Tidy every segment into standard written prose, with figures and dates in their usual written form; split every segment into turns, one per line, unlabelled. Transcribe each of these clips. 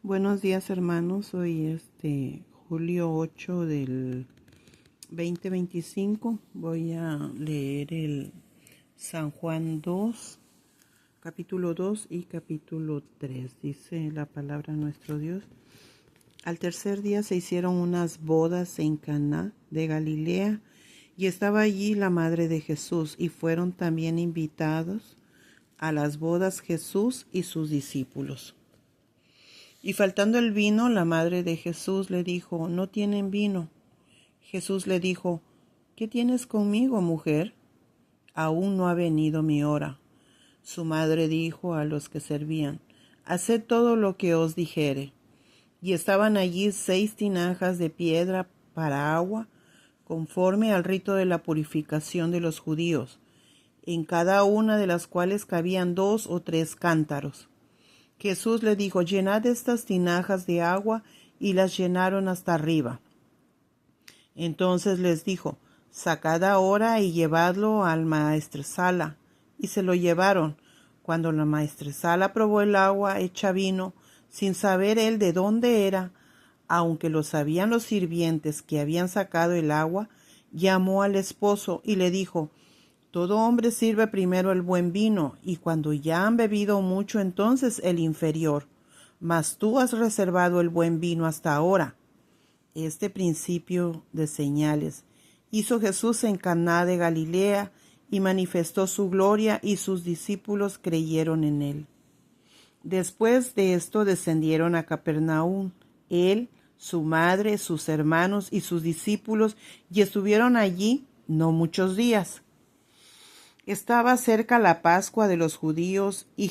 Buenos días, hermanos. Hoy julio 8 del 2025. Voy a leer el San Juan 2, capítulo 2 y capítulo 3. Dice la palabra de nuestro Dios. Al tercer día se hicieron unas bodas en Caná de Galilea, y estaba allí la madre de Jesús, y fueron también invitados a las bodas Jesús y sus discípulos. Y faltando el vino, la madre de Jesús le dijo: no tienen vino. Jesús le dijo: ¿qué tienes conmigo, mujer? Aún no ha venido mi hora. Su madre dijo a los que servían: haced todo lo que os dijere. Y estaban allí 6 tinajas de piedra para agua, conforme al rito de la purificación de los judíos, en cada una de las cuales cabían 2 o 3 cántaros. Jesús le dijo: llenad estas tinajas de agua, y las llenaron hasta arriba. Entonces les dijo: sacad ahora y llevadlo al maestresala. Y se lo llevaron. Cuando la maestresala probó el agua hecha vino, sin saber él de dónde era, aunque lo sabían los sirvientes que habían sacado el agua, llamó al esposo y le dijo: todo hombre sirve primero el buen vino, y cuando ya han bebido mucho, entonces el inferior. Mas tú has reservado el buen vino hasta ahora. Este principio de señales hizo Jesús en Caná de Galilea, y manifestó su gloria, y sus discípulos creyeron en él. Después de esto descendieron a Capernaum, él, su madre, sus hermanos y sus discípulos, y estuvieron allí no muchos días. Estaba cerca la Pascua de los judíos, y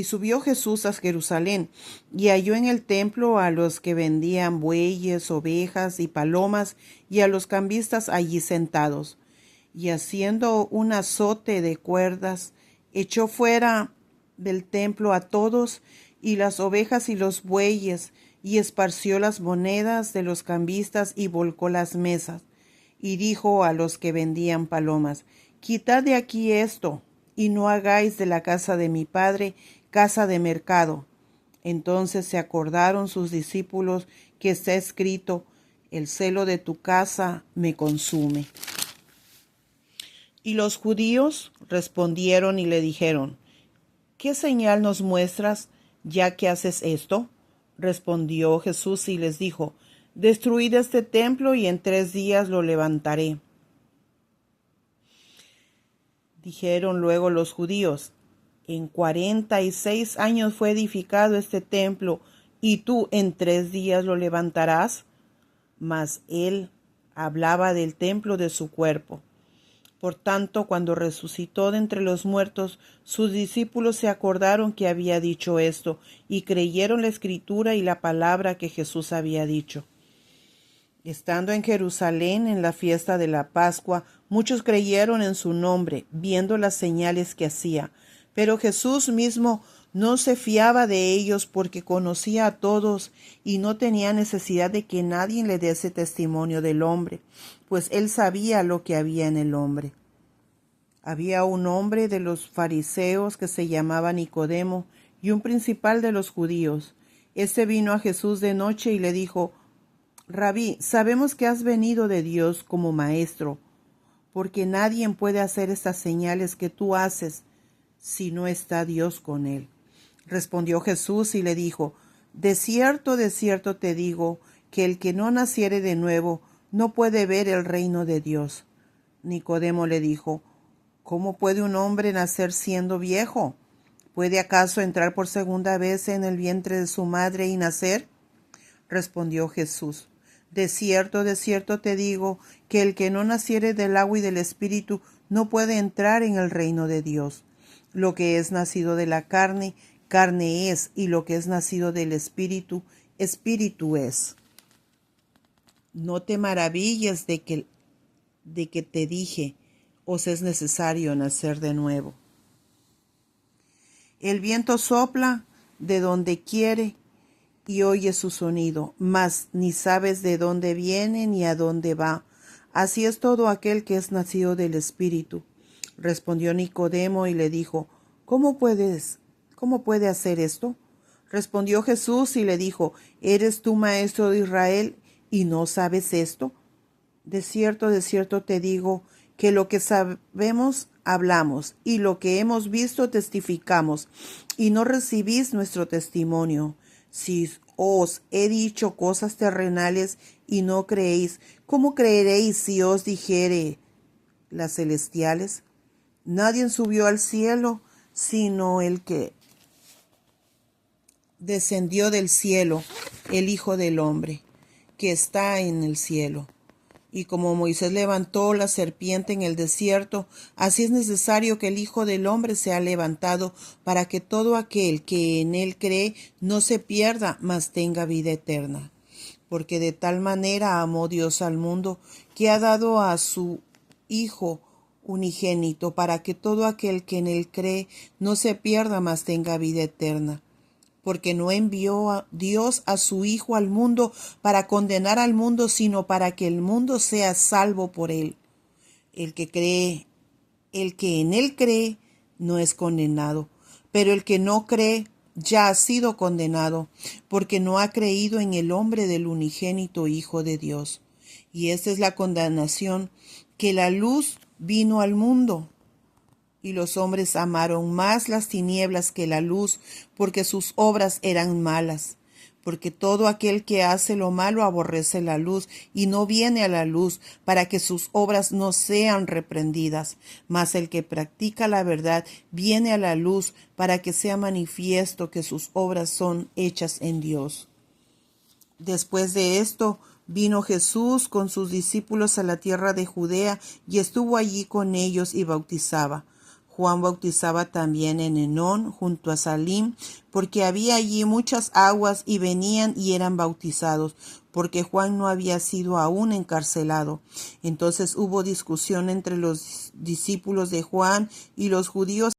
subió Jesús a Jerusalén, y halló en el templo a los que vendían bueyes, ovejas y palomas, y a los cambistas allí sentados. Y haciendo un azote de cuerdas, echó fuera del templo a todos, y las ovejas y los bueyes, y esparció las monedas de los cambistas, y volcó las mesas. Y dijo a los que vendían palomas: quitad de aquí esto, y no hagáis de la casa de mi padre casa de mercado. Entonces se acordaron sus discípulos que está escrito: el celo de tu casa me consume. Y los judíos respondieron y le dijeron: ¿qué señal nos muestras, ya que haces esto? Respondió Jesús y les dijo: destruid este templo, y en 3 días lo levantaré. Dijeron luego los judíos: en 46 años fue edificado este templo, y tú en 3 días lo levantarás. Mas él hablaba del templo de su cuerpo. Por tanto, cuando resucitó de entre los muertos, sus discípulos se acordaron que había dicho esto, y creyeron la escritura y la palabra que Jesús había dicho. Estando en Jerusalén en la fiesta de la Pascua, muchos creyeron en su nombre, viendo las señales que hacía. Pero Jesús mismo no se fiaba de ellos, porque conocía a todos y no tenía necesidad de que nadie le diese testimonio del hombre, pues él sabía lo que había en el hombre. Había un hombre de los fariseos que se llamaba Nicodemo, y un principal de los judíos. Este vino a Jesús de noche y le dijo: Rabí, sabemos que has venido de Dios como maestro, porque nadie puede hacer estas señales que tú haces si no está Dios con él. Respondió Jesús y le dijo: de cierto te digo, que el que no naciere de nuevo no puede ver el reino de Dios. Nicodemo le dijo: ¿cómo puede un hombre nacer siendo viejo? ¿Puede acaso entrar por segunda vez en el vientre de su madre y nacer? Respondió Jesús: de cierto te digo, que el que no naciere del agua y del Espíritu no puede entrar en el reino de Dios. Lo que es nacido de la carne, carne es, y lo que es nacido del Espíritu, Espíritu es. No te maravilles de que te dije: os es necesario nacer de nuevo. El viento sopla de donde quiere y oyes su sonido, mas ni sabes de dónde viene ni a dónde va. Así es todo aquel que es nacido del Espíritu. Respondió Nicodemo y le dijo: ¿Cómo puede hacer esto? Respondió Jesús y le dijo: ¿Eres tú maestro de Israel y no sabes esto? De cierto te digo, que lo que sabemos hablamos, y lo que hemos visto testificamos, y no recibís nuestro testimonio. Si os he dicho cosas terrenales y no creéis, ¿cómo creeréis si os dijere las celestiales? Nadie subió al cielo, sino el que descendió del cielo, el Hijo del Hombre, que está en el cielo. Y como Moisés levantó la serpiente en el desierto, así es necesario que el Hijo del Hombre sea levantado, para que todo aquel que en él cree no se pierda, mas tenga vida eterna. Porque de tal manera amó Dios al mundo, que ha dado a su Hijo unigénito, para que todo aquel que en él cree no se pierda, mas tenga vida eterna. Porque no envió a Dios a su Hijo al mundo para condenar al mundo, sino para que el mundo sea salvo por él. El que en él cree, no es condenado, pero el que no cree ya ha sido condenado, porque no ha creído en el nombre del unigénito Hijo de Dios. Y esta es la condenación, que la luz vino al mundo, y los hombres amaron más las tinieblas que la luz, porque sus obras eran malas. Porque todo aquel que hace lo malo aborrece la luz, y no viene a la luz, para que sus obras no sean reprendidas. Mas el que practica la verdad viene a la luz, para que sea manifiesto que sus obras son hechas en Dios. Después de esto, vino Jesús con sus discípulos a la tierra de Judea, y estuvo allí con ellos y bautizaba. Juan bautizaba también en Enón, junto a Salim, porque había allí muchas aguas, y venían y eran bautizados, porque Juan no había sido aún encarcelado. Entonces hubo discusión entre los discípulos de Juan y los judíos